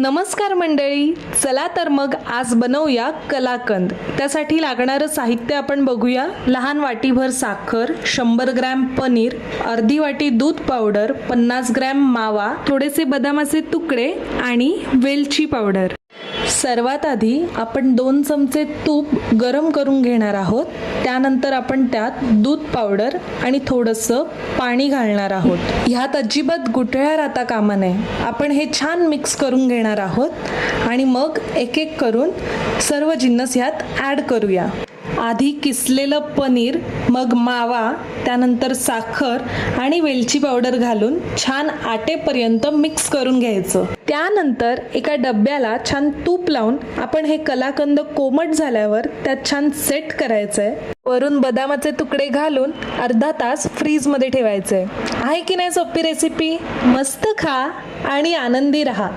नमस्कार मंडळी, चला तर मग आज बनवूया कलाकंद। त्यासाठी लागणारं साहित्य आपण बघूया। लहान वाटीभर साखर, 100 ग्रॅम पनीर, अर्धी वाटी दूध पावडर, 50 ग्रॅम मावा, थोडेसे बदामाचे तुकडे आणि वेलची पावडर। सर्वात आधी आपण 2 चमचे तूप गरम करून घेणार आहोत। त्यानंतर आपण त्यात दूध पावडर आणि थोडंसं पाणी घालणार आहोत। ह्यात अजिबात गुठळ्या राहता कामा नये। आपण हे छान मिक्स करून घेणार आहोत आणि मग एक एक करून सर्व जिन्नस ह्यात ॲड करूया। आधी किसलेलं पनीर, मग मावा, त्यानंतर साखर आणि वेलची पावडर घालून छान आटेपर्यंत मिक्स करून घ्यायचं। त्यानंतर एका डब्याला छान तूप लावून आपण हे कलाकंद कोमट झाल्यावर त्यात छान सेट करायचंय। वरून बदामाचे तुकडे घालून अर्धा तास फ्रीज मध्ये ठेवायचंय। आहे की नाही सोपी रेसिपी? मस्त खा आणि आनंदी रहा।